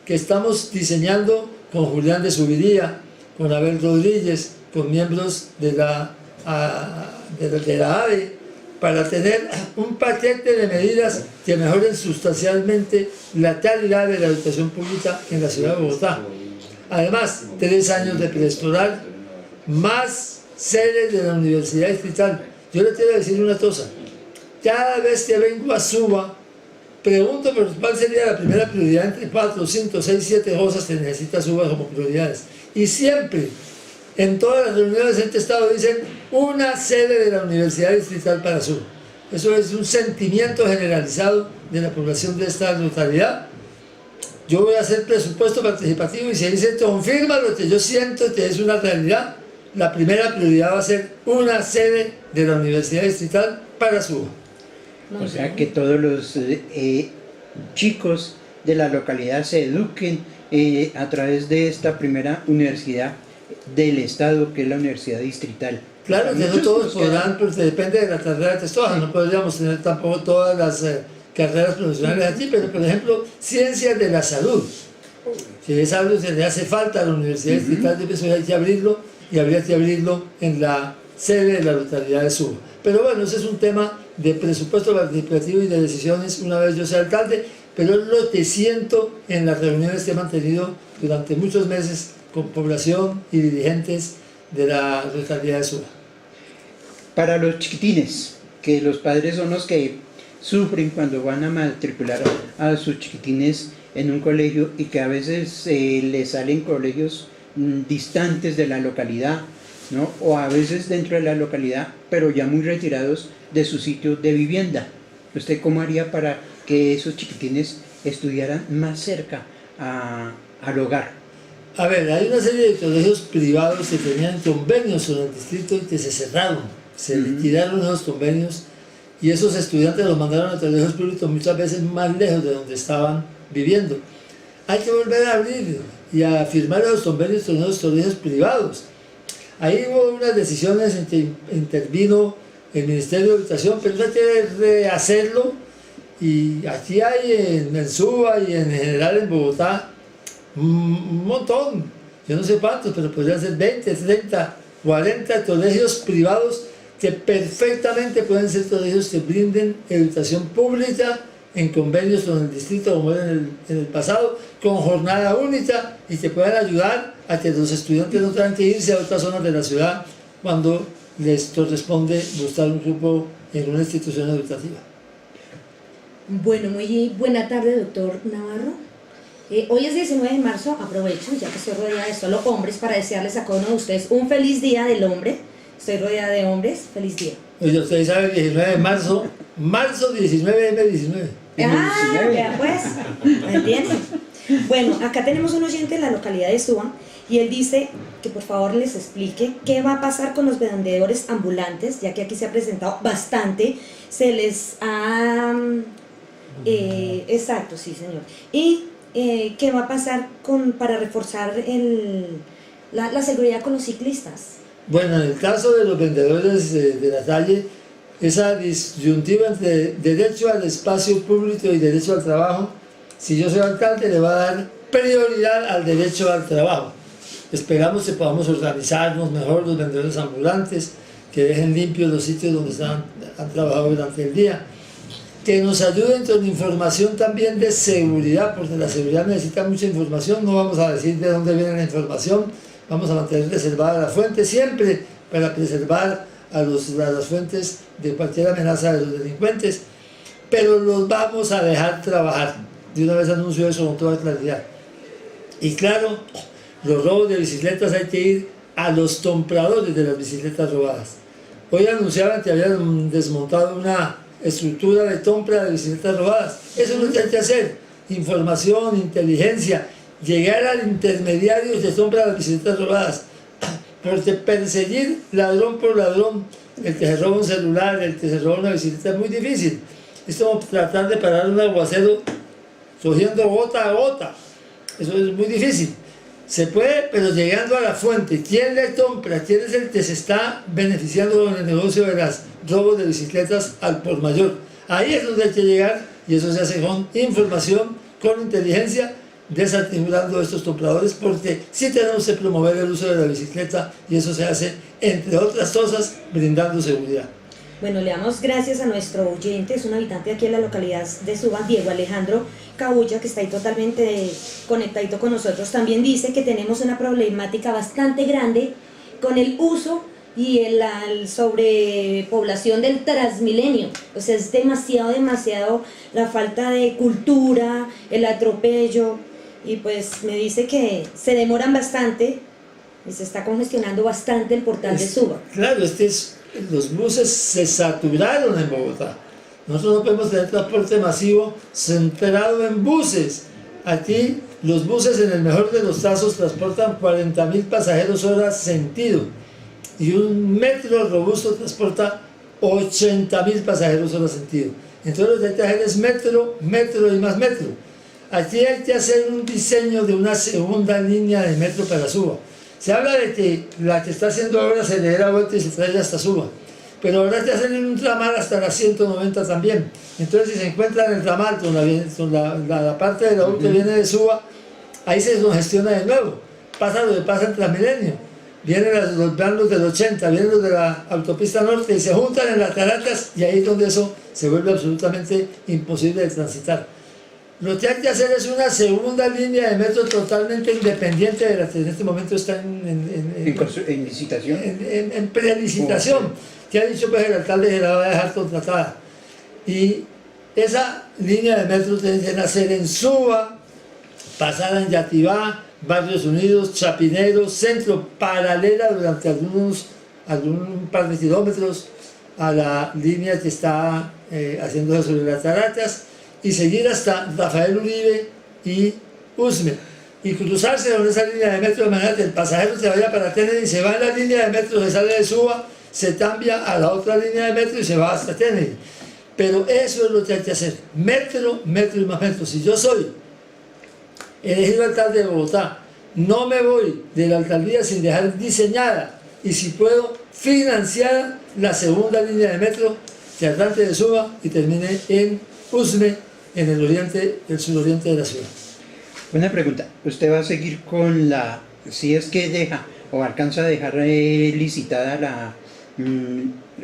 que estamos diseñando con Julián de Subiría, con Abel Rodríguez, con miembros de la ADE, para tener un paquete de medidas que mejoren sustancialmente la calidad de la educación pública en la ciudad de Bogotá. Además, 3 años de preescolar, más sedes de la Universidad Distrital. Yo le quiero decir una cosa, cada vez que vengo a Suba, pregunto por cuál sería la primera prioridad entre 4, 5, 6, 7 cosas que necesita Suba como prioridades. Y siempre, en todas las reuniones de este estado dicen una sede de la Universidad Distrital para Suba. Eso es un sentimiento generalizado de la población de esta localidad. Yo voy a hacer presupuesto participativo y si ahí se confirma lo que yo siento que es una realidad, la primera prioridad va a ser una sede de la Universidad Distrital para Suba. O sea, que todos los chicos de la localidad se eduquen a través de esta primera universidad del Estado, que es la Universidad Distrital. Claro que no todos podrán, pues depende de la carrera que escojan, no podríamos tener tampoco todas las carreras profesionales aquí, pero por ejemplo, ciencias de la salud, que es algo que le hace falta a la Universidad Distrital, de eso hay que abrirlo, y habría que abrirlo en la sede de la localidad de Suba. Pero bueno, ese es un tema de presupuesto participativo y de decisiones una vez yo sea alcalde, pero es lo que siento en las reuniones que he mantenido durante muchos meses con población y dirigentes de la localidad de Suba. Para los chiquitines, que los padres son los que sufren cuando van a matricular a sus chiquitines en un colegio y que a veces les salen colegios distantes de la localidad, ¿no? O a veces dentro de la localidad, pero ya muy retirados de su sitio de vivienda. ¿Usted cómo haría para que esos chiquitines estudiaran más cerca al hogar? A ver, hay una serie de colegios privados que tenían convenios con el distrito y que se cerraron, se liquidaron esos convenios y esos estudiantes los mandaron a colegios públicos muchas veces más lejos de donde estaban viviendo. Hay que volver a abrir y a firmar esos convenios con esos colegios privados. Ahí hubo unas decisiones en que intervino el Ministerio de Educación, pero hay que rehacerlo y aquí hay en Suba y en general en Bogotá un montón, yo no sé cuántos, pero podrían ser 20, 30, 40 colegios privados que perfectamente pueden ser colegios que brinden educación pública en convenios con el distrito como era en el pasado, con jornada única y que puedan ayudar a que los estudiantes no tengan que irse a otras zonas de la ciudad cuando les corresponde buscar un grupo en una institución educativa. Bueno, muy buena tarde, doctor Navarro. Hoy es 19 de marzo, aprovecho, ya que estoy rodeada de solo hombres, para desearles a cada uno de ustedes un feliz día del hombre. Estoy rodeada de hombres, feliz día. Oye, ustedes saben, 19 de marzo, marzo 19, M19. Ah, ya pues, ¿me entienden? Bueno, acá tenemos un oyente en la localidad de Suba y él dice que por favor les explique qué va a pasar con los vendedores ambulantes, ya que aquí se ha presentado bastante, se les ha... exacto, sí señor. Y qué va a pasar para reforzar la seguridad con los ciclistas. Bueno, en el caso de los vendedores de la calle, esa disyuntiva entre derecho al espacio público y derecho al trabajo, si yo soy alcalde le va a dar prioridad al derecho al trabajo. Esperamos que podamos organizarnos mejor los vendedores ambulantes, que dejen limpios los sitios donde han trabajado durante el día, que nos ayuden con información también de seguridad, porque la seguridad necesita mucha información, no vamos a decir de dónde viene la información, vamos a mantener reservada la fuente siempre para preservar a las fuentes de cualquier amenaza de los delincuentes, pero los vamos a dejar trabajar. de una vez anuncio eso con toda claridad. Y claro, los robos de bicicletas hay que ir a los compradores de las bicicletas robadas. Hoy anunciaban que habían desmontado una estructura de compra de bicicletas robadas. Eso es lo que hay que hacer: información, inteligencia, llegar al intermediario de compra de las bicicletas robadas. Porque perseguir ladrón por ladrón, el que se roba un celular, el que se roba una bicicleta, es muy difícil. Es como tratar de parar un aguacero cogiendo gota a gota. Eso es muy difícil. Se puede, pero llegando a la fuente. ¿Quién le compra? ¿Quién es el que se está beneficiando con el negocio de los robos de bicicletas al por mayor? Ahí es donde hay que llegar, y eso se hace con información, con inteligencia, desarticulando a estos compradores, porque sí tenemos que promover el uso de la bicicleta, y eso se hace, entre otras cosas, brindando seguridad. Bueno, le damos gracias a nuestro oyente, es un habitante aquí en la localidad de Suba, Diego Alejandro Cabulla, que está ahí totalmente conectadito con nosotros. También dice que tenemos una problemática bastante grande con el uso y la sobrepoblación del Transmilenio. O sea, es demasiado la falta de cultura, el atropello, y pues me dice que se demoran bastante y se está congestionando bastante el portal de Suba. Claro, los buses se saturaron en Bogotá. Nosotros no podemos tener transporte masivo centrado en buses. Aquí los buses, en el mejor de los casos, transportan 40.000 pasajeros hora sentido, y un metro robusto transporta 80.000 pasajeros hora sentido. Entonces lo que hay que hacer es metro y más metro. Aquí hay que hacer un diseño de una segunda línea de metro para Suba. Se habla de que la que está haciendo ahora se le da vuelta y se trae hasta Suba, pero ahora hay que hacer un ramal hasta las 190 también. Entonces, si se encuentra en el ramal con la parte de la U que viene de Suba, ahí se congestiona de nuevo. Pasa lo que pasa en Transmilenio. Vienen los bandos del 80, vienen los de la autopista norte y se juntan en las Caracas, y ahí es donde eso se vuelve absolutamente imposible de transitar. Lo que hay que hacer es una segunda línea de metro totalmente independiente de la que en este momento está en licitación. En prelicitación, que ha dicho pues el alcalde que la va a dejar contratada. Y esa línea de metro tiene que nacer en Suba, pasar en Yativá, Barrios Unidos, Chapinero, Centro, paralela durante algún par de kilómetros a la línea que está haciéndose sobre las Caracas, y seguir hasta Rafael Uribe y Usme, y cruzarse con esa línea de metro de manera que el pasajero se vaya para Kennedy, se va en la línea de metro, se sale de Suba, se cambia a la otra línea de metro y se va hasta Kennedy. Pero eso es lo que hay que hacer: metro y más metro. Si yo soy elegido alcalde de Bogotá, no me voy de la alcaldía sin dejar diseñada, y si puedo, financiada, la segunda línea de metro que arranque de Suba y termine en Usme, en el suroriente de la ciudad. Una pregunta, ¿usted va a seguir con si es que deja o alcanza a dejar licitada la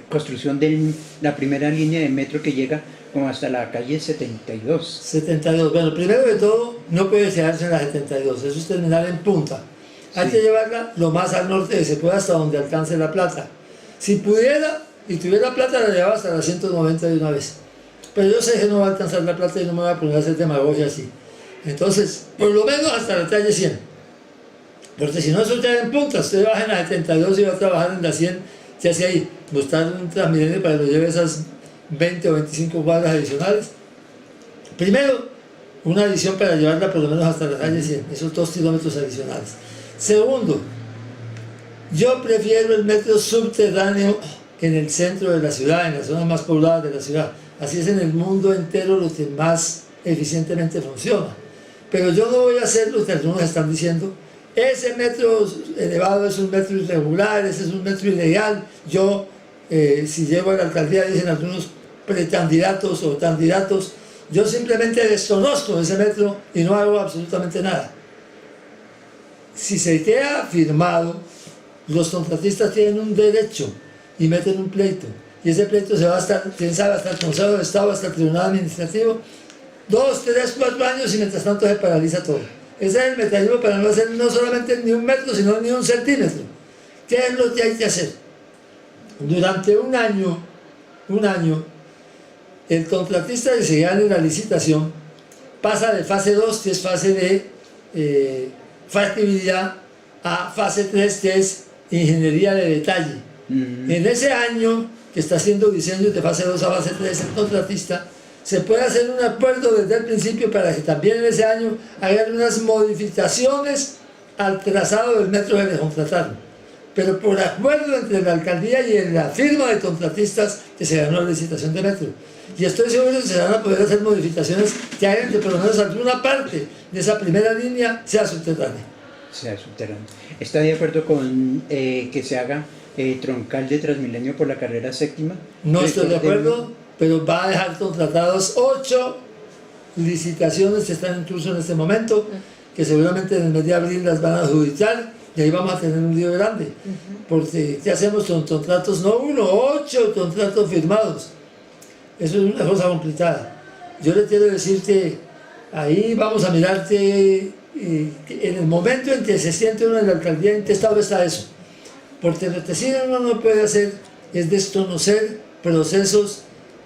construcción de la primera línea de metro que llega como hasta la calle 72? 72, bueno, primero de todo, no puede quedarse en la 72, eso es terminar en punta. Hay que llevarla lo más al norte que se pueda, hasta donde alcance la plata. Si pudiera y tuviera plata, la llevaba hasta la 190 de una vez. Pero yo sé que no va a alcanzar la plata y no me voy a poner a hacer demagogia así. Entonces, por lo menos hasta la calle 100. Porque si no, eso queda en punta. Usted baja en la 72 y va a trabajar en la 100, ¿qué hace ahí? Buscar un Transmilenio para que lo lleve esas 20 o 25 cuadras adicionales. Primero, una adición para llevarla por lo menos hasta la calle 100, esos 2 kilómetros adicionales. Segundo, yo prefiero el metro subterráneo en el centro de la ciudad, en las zonas más pobladas de la ciudad. Así es en el mundo entero lo que más eficientemente funciona. Pero yo no voy a hacer lo que algunos están diciendo: ese metro elevado es un metro irregular, ese es un metro ilegal. Yo, si llego a la alcaldía, dicen algunos precandidatos o candidatos, yo simplemente desconozco ese metro y no hago absolutamente nada. Si se queda firmado, los contratistas tienen un derecho y meten un pleito. Y ese pleito se va hasta, quién sabe, hasta el Consejo de Estado, hasta el Tribunal Administrativo, 2, 3, 4 años, y mientras tanto se paraliza todo. Ese es el mecanismo para no hacer no solamente ni un metro, sino ni un centímetro. ¿Qué es lo que hay que hacer? Durante un año, el contratista que se gane la licitación pasa de fase 2, que es fase de factibilidad, a fase 3, que es ingeniería de detalle. En ese año que está haciendo diseños de fase 2 a fase 3 el contratista, se puede hacer un acuerdo desde el principio para que también en ese año hagan unas modificaciones al trazado del metro que le contrataron, pero por acuerdo entre la alcaldía y la firma de contratistas que se ganó la licitación de metro. Y estoy seguro que se van a poder hacer modificaciones que hagan que por lo menos alguna parte de esa primera línea sea subterránea. Sea subterráneo. ¿Está de acuerdo con que se haga troncal de Transmilenio por la carrera séptima? No estoy de acuerdo, pero va a dejar contratados 8 licitaciones que están incluso en este momento, que seguramente en el mes de abril las van a adjudicar y ahí vamos a tener un lío grande. Porque ¿qué hacemos con contratos? No 1, 8 contratos firmados. Eso es una cosa complicada. Yo le quiero decir que ahí vamos a mirar que en el momento en que se siente uno en la alcaldía, ¿en qué estado está eso? Porque lo que sí uno no puede hacer es desconocer procesos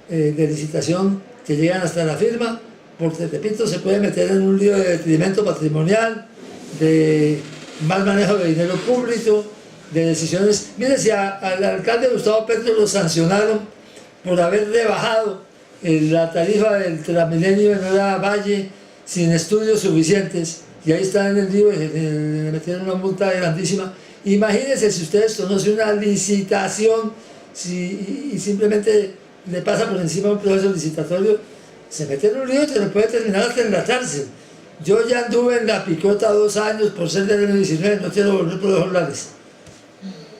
de licitación que llegan hasta la firma, porque, repito, se puede meter en un lío de detrimento patrimonial, de mal manejo de dinero público, de decisiones. Mire, si al alcalde Gustavo Petro lo sancionaron por haber rebajado la tarifa del Transmilenio en Hora Valle sin estudios suficientes, y ahí está en el libro, le metieron una multa grandísima. Imagínense si ustedes conocen una licitación y simplemente le pasa por encima un proceso licitatorio, se mete en un lío que le puede terminar hasta en la cárcel. Yo ya anduve en la picota 2 años por ser del año 19, no quiero volver por los lares.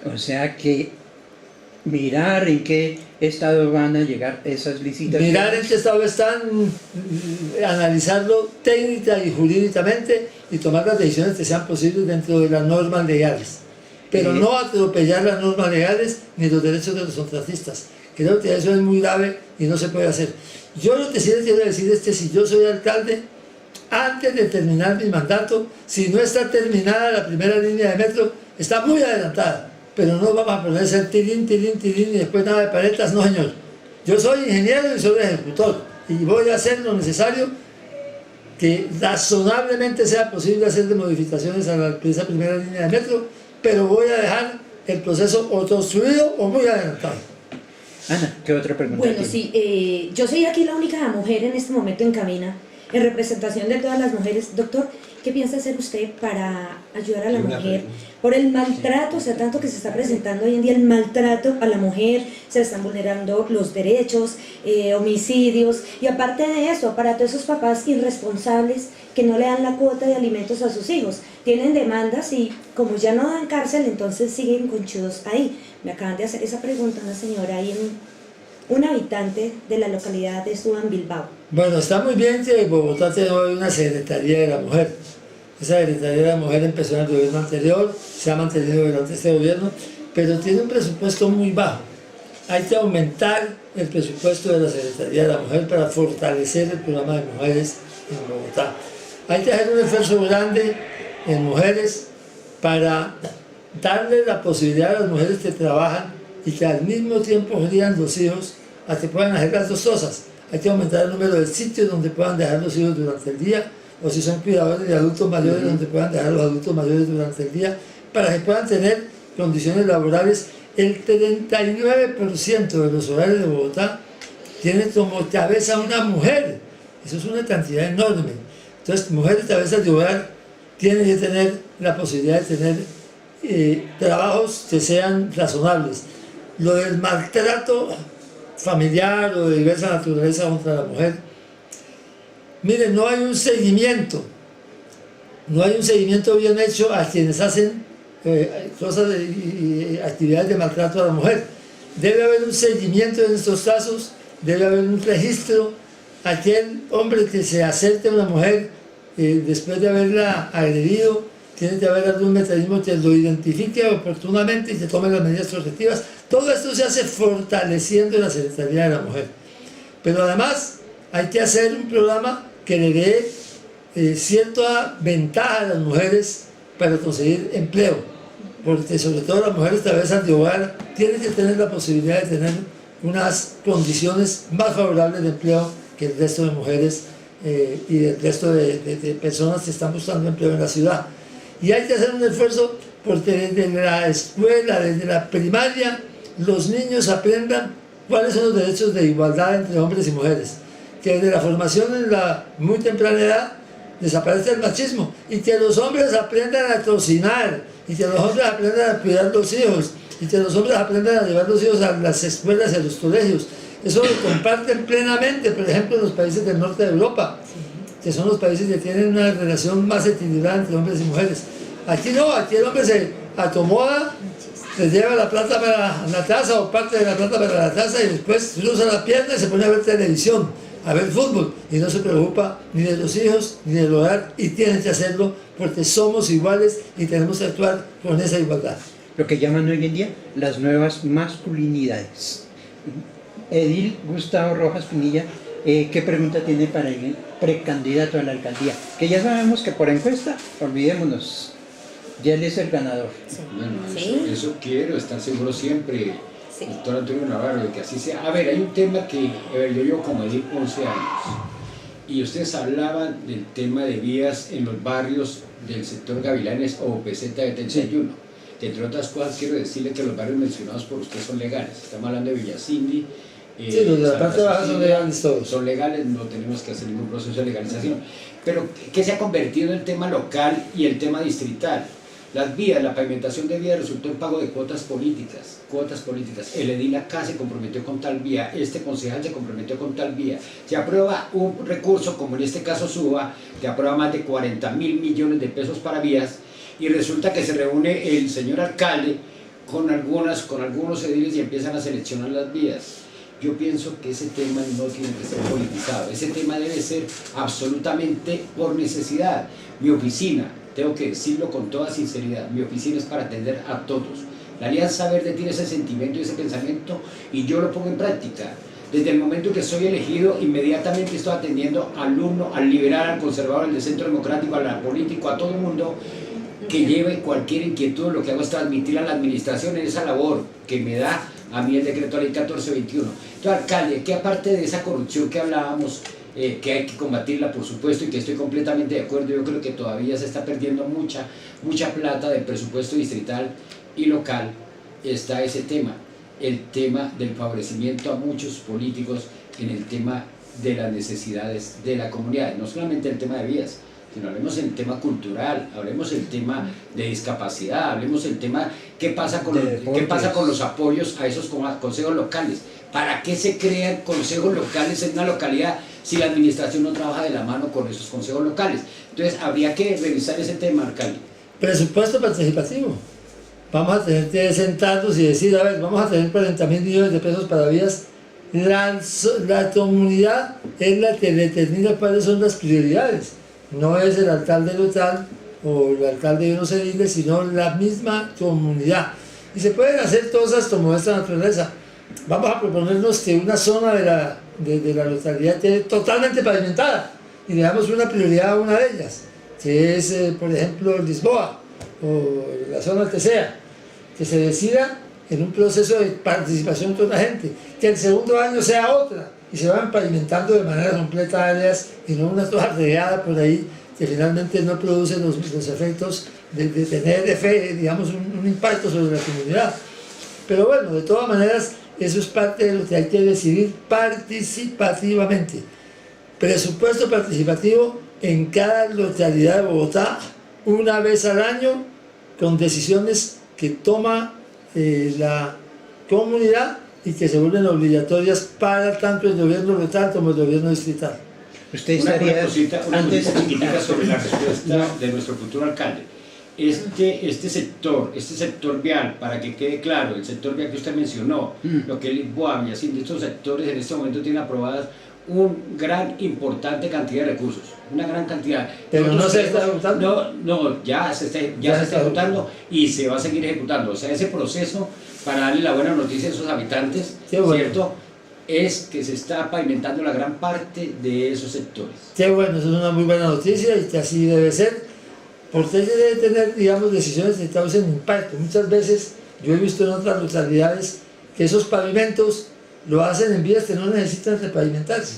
O sea que mirar en qué estado van a llegar esas licitaciones. Mirar en qué estado están, analizarlo técnica y jurídicamente y tomar las decisiones que sean posibles dentro de las normas legales. Pero no atropellar las normas legales ni los derechos de los contratistas. Creo que eso es muy grave y no se puede hacer. Yo lo que sí les quiero decir es que si yo soy alcalde, antes de terminar mi mandato, si no está terminada la primera línea de metro, está muy adelantada, pero no vamos a ponerse el tilín, tilín, tilín y después nada de paletas, no señor. Yo soy ingeniero y soy ejecutor y voy a hacer lo necesario que razonablemente sea posible hacer de modificaciones a esa primera línea de metro, pero voy a dejar el proceso o construido o muy adelantado. Ana, ¿qué otra pregunta? Bueno, tiene? sí, yo soy aquí la única mujer en este momento en cabina, en representación de todas las mujeres. Doctor, ¿qué piensa hacer usted para ayudar a la mujer por el maltrato, o sea, tanto que se está presentando hoy en día el maltrato a la mujer, se le están vulnerando los derechos, homicidios, y aparte de eso, para todos esos papás irresponsables que no le dan la cuota de alimentos a sus hijos, tienen demandas y como ya no dan cárcel, entonces siguen conchudos ahí? Me acaban de hacer esa pregunta una señora ahí, un habitante de la localidad de Suban, Bilbao. Bueno, está muy bien que en Bogotá tiene hoy una Secretaría de la Mujer. Esa Secretaría de la Mujer empezó en el gobierno anterior, se ha mantenido durante este gobierno, pero tiene un presupuesto muy bajo. Hay que aumentar el presupuesto de la Secretaría de la Mujer para fortalecer el programa de mujeres en Bogotá. Hay que hacer un esfuerzo grande en mujeres para darle la posibilidad a las mujeres que trabajan y que al mismo tiempo crían los hijos a que puedan hacer las dos cosas. Hay que aumentar el número de sitios donde puedan dejar los hijos durante el día, o si son cuidadores de adultos mayores, donde puedan dejar los adultos mayores durante el día, para que puedan tener condiciones laborales. El 39% de los hogares de Bogotá tiene como cabeza una mujer. Eso es una cantidad enorme. Entonces, mujeres cabezas de hogar tienen que tener la posibilidad de tener trabajos que sean razonables. Lo del maltrato familiar o de diversa naturaleza contra la mujer, miren, no hay un seguimiento bien hecho a quienes hacen cosas y actividades de maltrato a la mujer. Debe haber un seguimiento en estos casos, debe haber un registro. Aquel hombre que se acerque a una mujer después de haberla agredido, tiene que haber algún mecanismo que lo identifique oportunamente y que tome las medidas correctivas. Todo esto se hace fortaleciendo la Secretaría de la Mujer. Pero además hay que hacer un programa que le dé cierta ventaja a las mujeres para conseguir empleo. Porque sobre todo las mujeres cabezas de hogar tienen que tener la posibilidad de tener unas condiciones más favorables de empleo que el resto de mujeres y del resto de personas que están buscando empleo en la ciudad. Y hay que hacer un esfuerzo porque desde la escuela, desde la primaria, los niños aprendan cuáles son los derechos de igualdad entre hombres y mujeres. Que desde la formación en la muy temprana edad desaparece el machismo y que los hombres aprendan a cocinar y que los hombres aprendan a cuidar los hijos y que los hombres aprendan a llevar los hijos a las escuelas y a los colegios. Eso lo comparten plenamente, por ejemplo, en los países del norte de Europa, que son los países que tienen una relación más equilibrada entre hombres y mujeres. Aquí no, aquí el hombre se acomoda, se lleva la plata para la casa o parte de la plata para la casa y después cruza la pierna y se pone a ver televisión, a ver fútbol, y no se preocupa ni de los hijos ni del hogar, y tienen que hacerlo porque somos iguales y tenemos que actuar con esa igualdad. Lo que llaman hoy en día las nuevas masculinidades. Edil Gustavo Rojas Pinilla, ¿qué pregunta tiene para el precandidato a la alcaldía? Que ya sabemos que por encuesta, olvidémonos, ya él es el ganador. Sí. Bueno, ¿Sí? eso quiero, estar seguro siempre, Sí. doctor Antonio Navarro, de que así sea. A ver, hay un tema que yo llevo como Edil 11 años, y ustedes hablaban del tema de vías en los barrios del sector Gavilanes o peseta de 31. Entre otras cosas, quiero decirle que los barrios mencionados por usted son legales. Estamos hablando de Villacindy. Sí, los de la parte baja son legales todos. Son legales, no tenemos que hacer ningún proceso de legalización. Pero, ¿qué se ha convertido en el tema local y el tema distrital? Las vías, la pavimentación de vías resultó en pago de cuotas políticas. El edil acá se comprometió con tal vía, este concejal se comprometió con tal vía. Se aprueba un recurso, como en este caso Suba, que aprueba más de 40.000 millones de pesos para vías, y resulta que se reúne el señor alcalde con algunos ediles y empiezan a seleccionar las vías. Yo pienso que ese tema no tiene que ser politizado, ese tema debe ser absolutamente por necesidad. Mi oficina, tengo que decirlo con toda sinceridad, mi oficina es para atender a todos. La Alianza Verde tiene ese sentimiento y ese pensamiento y yo lo pongo en práctica. Desde el momento que soy elegido, inmediatamente estoy atendiendo al alumno, al liberal, al conservador, al de centro democrático, al político, a todo el mundo que lleve cualquier inquietud. Lo que hago es transmitir a la administración en esa labor que me da a mí el decreto ley 1421. Entonces, alcalde, que aparte de esa corrupción que hablábamos, que hay que combatirla, por supuesto, y que estoy completamente de acuerdo, yo creo que todavía se está perdiendo mucha plata del presupuesto distrital y local, está ese tema, el tema del favorecimiento a muchos políticos en el tema de las necesidades de la comunidad, no solamente el tema de vías, sino hablemos del tema cultural, hablemos del tema de discapacidad, hablemos del tema qué pasa con los apoyos a esos consejos locales. ¿Para qué se crean consejos locales en una localidad si la administración no trabaja de la mano con esos consejos locales? Entonces habría que revisar ese tema, alcalde. Presupuesto participativo. Vamos a tener que sentarnos y decir, a ver, vamos a tener 40.000 millones de pesos para vías. La comunidad es la que determina cuáles son las prioridades. No es el alcalde local o el alcalde de unos ediles, sino la misma comunidad. Y se pueden hacer cosas como esta naturaleza. Vamos a proponernos que una zona de la localidad esté totalmente pavimentada y le damos una prioridad a una de ellas, que es, por ejemplo, Lisboa o la zona que sea, que se decida en un proceso de participación con la gente, que el segundo año sea otra, y se van pavimentando de manera completa áreas y no una cosa regada por ahí que finalmente no produce los efectos de tener, digamos, un impacto sobre la comunidad. Pero bueno, de todas maneras, eso es parte de lo que hay que decidir participativamente. Presupuesto participativo en cada localidad de Bogotá, una vez al año, con decisiones que toma la comunidad y que se vuelven obligatorias para tanto el gobierno local como el gobierno distrital. Usted Una estaría cosita chiquitica sobre la respuesta No. de nuestro futuro alcalde. Este sector vial, para que quede claro, el sector vial que usted mencionó, lo que es Lisboa, y así, estos sectores en este momento tienen aprobadas una gran importante cantidad de recursos, una gran cantidad. Pero no se está ejecutando. No, ya se está ejecutando y se va a seguir ejecutando. O sea, ese proceso para darle la buena noticia a esos habitantes, Qué bueno. ¿cierto? Es que se está pavimentando la gran parte de esos sectores. Qué bueno, eso es una muy buena noticia y que así debe ser, porque debe tener, digamos, decisiones que causen impacto. Muchas veces yo he visto en otras localidades que esos pavimentos lo hacen en vías que no necesitan repavimentarse.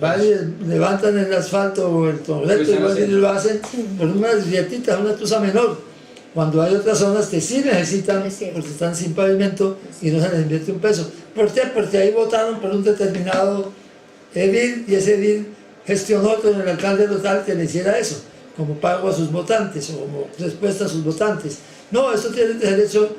van y levantan el asfalto o el concreto y lo hacen por unas grietitas, una tusa menor. Cuando hay otras zonas que sí necesitan, porque están sin pavimento y no se les invierte un peso. ¿Por qué? Porque ahí votaron por un determinado edil y ese edil gestionó con el alcalde local que le hiciera eso, como pago a sus votantes o como respuesta a sus votantes. No, esto tiene que ser hecho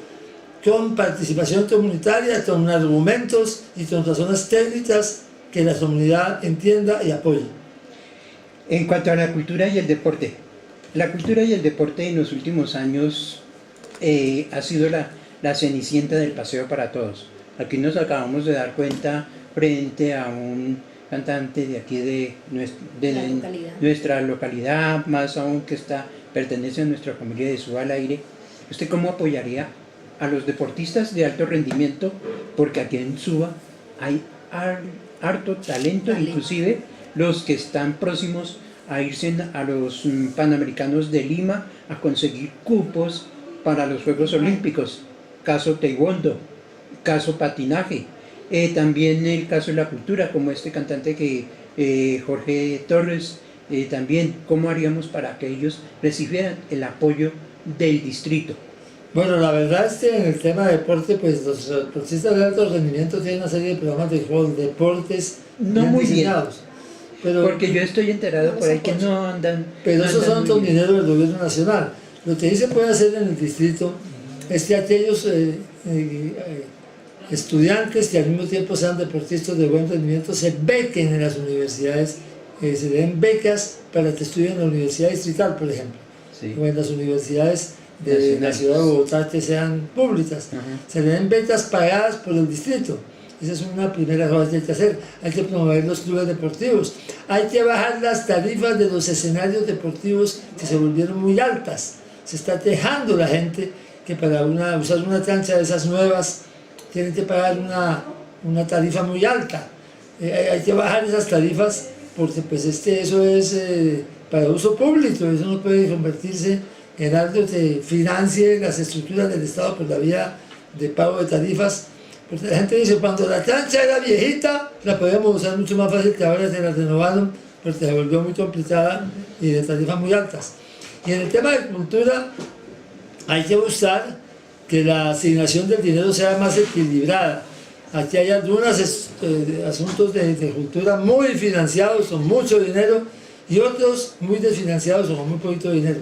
con participación comunitaria, con argumentos y con razones técnicas que la comunidad entienda y apoye. En cuanto a la cultura y el deporte, la cultura y el deporte en los últimos años ha sido la cenicienta del paseo para todos. Aquí nos acabamos de dar cuenta frente a un cantante de aquí de nuestra localidad, más aún que pertenece a nuestra familia de Suba al Aire. ¿Usted cómo apoyaría a los deportistas de alto rendimiento? Porque aquí en Suba hay harto talento, inclusive los que están próximos a irse a los Panamericanos de Lima a conseguir cupos para los Juegos Olímpicos, caso taekwondo, caso patinaje, también el caso de la cultura, como este cantante que Jorge Torres, también, ¿cómo haríamos para que ellos recibieran el apoyo del distrito? Bueno, la verdad es que en el tema de deporte, pues los deportistas de alto rendimiento tienen una serie de programas de juegos, deportes no bien muy diseñados. bien, pero, porque yo estoy enterado por ahí que no andan. Pero no esos andan son muy con bien. dinero del gobierno nacional. Lo que sí se puede hacer en el distrito es que aquellos estudiantes que al mismo tiempo sean deportistas de buen rendimiento se bequen en las universidades, se den becas para que estudien en la Universidad Distrital, por ejemplo, Sí. o en las universidades de la ciudad de Bogotá que sean públicas. Se le den becas pagadas por el distrito. Esa es una primera cosa que hay que hacer. Hay que promover los clubes deportivos. Hay que bajar las tarifas de los escenarios deportivos que se volvieron muy altas. Se está quejando la gente que para usar una cancha de esas nuevas tienen que pagar una tarifa muy alta. Hay que bajar esas tarifas porque pues eso es para uso público. Eso no puede convertirse en algo que financie las estructuras del Estado por la vía de pago de tarifas. Porque la gente dice, cuando la cancha era viejita, la podíamos usar mucho más fácil que ahora se la renovaron, porque se volvió muy complicada y de tarifas muy altas. Y en el tema de cultura, hay que buscar que la asignación del dinero sea más equilibrada. Aquí hay algunos asuntos de cultura muy financiados con mucho dinero y otros muy desfinanciados con muy poquito dinero.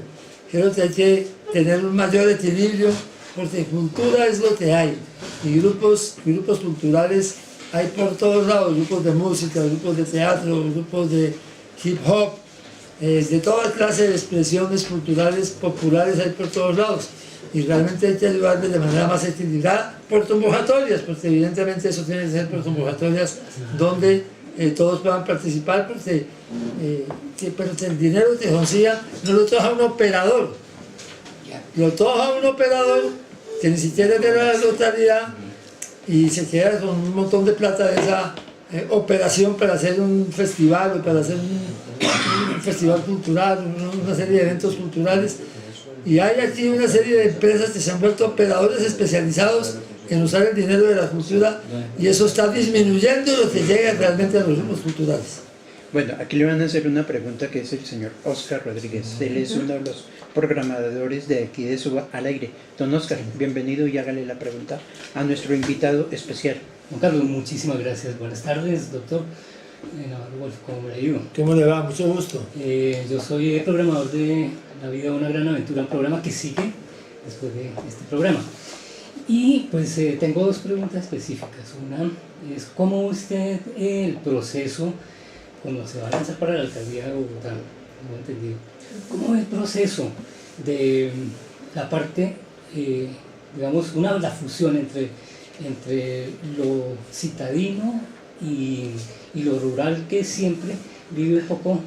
Creo que hay que tener un mayor equilibrio, porque cultura es lo que hay, y grupos culturales hay por todos lados, grupos de música, grupos de teatro, grupos de hip hop, de toda clase de expresiones culturales populares hay por todos lados, y realmente hay que ayudarles de manera más equilibrada por convocatorias, porque evidentemente eso tiene que ser por convocatorias donde todos puedan participar, porque pero el dinero que consiga no lo trabaja un operador, lo trabaja un operador que ni siquiera tiene la totalidad y se queda con un montón de plata de esa operación para hacer un festival o para hacer un festival cultural, una serie de eventos culturales. Y hay aquí una serie de empresas que se han vuelto operadores especializados en usar el dinero de la cultura, y eso está disminuyendo lo que llega realmente a los grupos culturales. Bueno, aquí le van a hacer una pregunta que es el señor Oscar Rodríguez. Él es uno de los programadores de aquí de Suba al Aire. Don Oscar, bienvenido y hágale la pregunta a nuestro invitado especial. Juan Carlos, muchísimas gracias. Buenas tardes, doctor Navarro Wolf, ¿cómo le digo? ¿Cómo le va? Mucho gusto. Yo soy el programador de La Vida Una Gran Aventura, un programa que sigue después de este programa. Y pues tengo dos preguntas específicas. Una es cómo usted el proceso cuando se va a lanzar para la alcaldía de Bogotá, no he entendido, cómo es el proceso de la parte, digamos, la fusión entre lo citadino y lo rural, que siempre vive un poco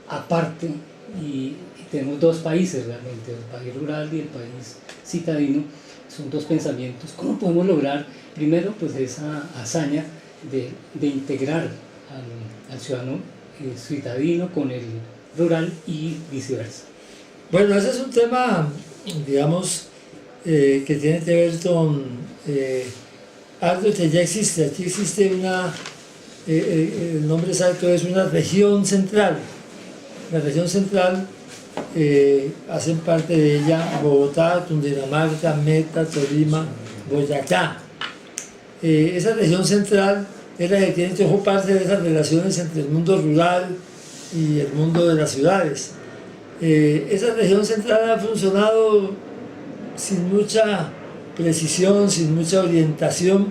aparte, y tenemos dos países realmente, el país rural y el país citadino, son dos pensamientos. ¿Cómo podemos lograr primero pues esa hazaña de integrar al ciudadano citadino con el rural y viceversa? Bueno, ese es un tema, digamos, que tiene que ver con algo que ya existe. Aquí existe el nombre exacto es una región central. La región central hacen parte de ella Bogotá, Cundinamarca, Meta, Tolima, Boyacá. Esa región central es la que tiene que ocuparse de esas relaciones entre el mundo rural y el mundo de las ciudades. Esa región central ha funcionado sin mucha precisión, sin mucha orientación.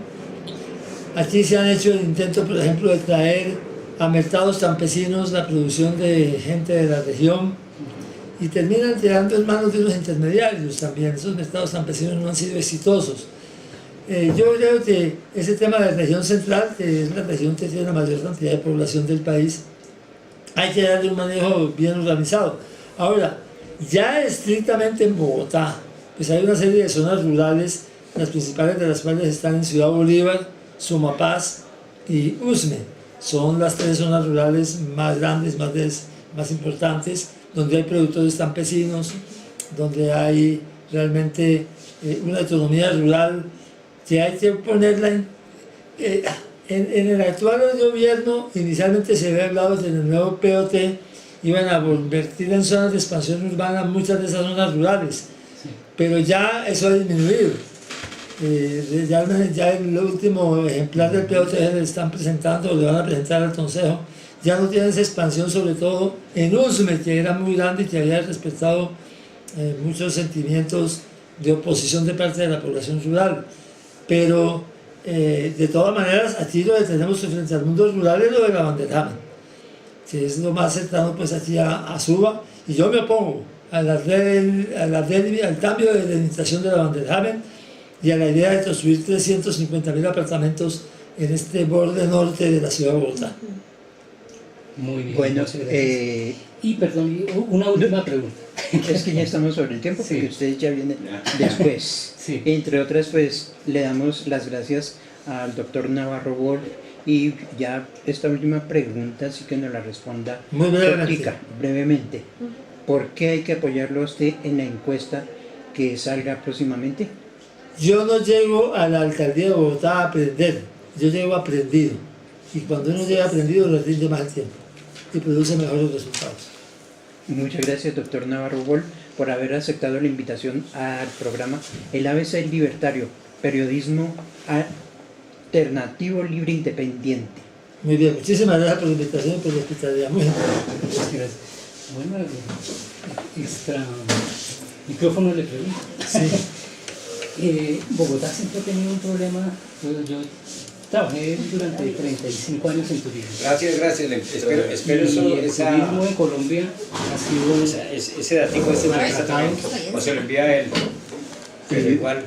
Aquí se han hecho el intento, por ejemplo, de traer a mercados campesinos la producción de gente de la región y terminan quedando en manos de unos intermediarios también. Esos mercados campesinos no han sido exitosos. Yo creo que ese tema de la región central, que es la región que tiene la mayor cantidad de población del país, hay que darle un manejo bien organizado. Ahora, ya estrictamente en Bogotá, pues hay una serie de zonas rurales, las principales de las cuales están en Ciudad Bolívar, Sumapaz y Usme. Son las 3 zonas rurales más grandes, más importantes, donde hay productores campesinos, donde hay realmente una economía rural que hay que ponerla en el actual gobierno. Inicialmente se había hablado de que en el nuevo POT iban a convertir en zonas de expansión urbana muchas de esas zonas rurales, pero ya eso ha disminuido. Ya el último ejemplar del POT le están presentando, le van a presentar al Consejo, ya no tiene esa expansión, sobre todo en Usme, que era muy grande y que había respetado muchos sentimientos de oposición de parte de la población rural. Pero de todas maneras, aquí lo que tenemos frente al mundo rural es lo de la Vanderhamen, que es lo más cercano pues aquí a Suba, y yo me opongo al cambio de delimitación de la Vanderhamen y a la idea de construir 350.000 apartamentos en este borde norte de la ciudad de Bogotá. Muy bien, Bueno, muchas gracias. Y perdón, una última pregunta. es que ya estamos sobre el tiempo, porque Sí. ustedes ya vienen después. Sí. Entre otras, pues le damos las gracias al doctor Navarro Wolf, y ya esta última pregunta sí que nos la responda Muy brevemente. cortica, brevemente. ¿Por qué hay que apoyarlo a usted en la encuesta que salga próximamente? Yo no llego a la alcaldía de Bogotá a aprender, yo llego aprendido. Y cuando uno llega aprendido, le rinde más el tiempo y produce mejores resultados. Muchas gracias, doctor Navarro Wolf, por haber aceptado la invitación al programa El ABC Libertario, periodismo alternativo, libre, independiente. Muy bien, muchísimas gracias por la invitación y por la hospitalidad. Muy gentil. Muchas gracias. Bueno, extra micrófono le pregunto. Bogotá siempre ha tenido un problema. Yo trabajé durante 35 años en turismo. Gracias. Espero Y el turismo en Colombia ha sido ese datico, ese maltratado. o se lo envía a él, pero igual.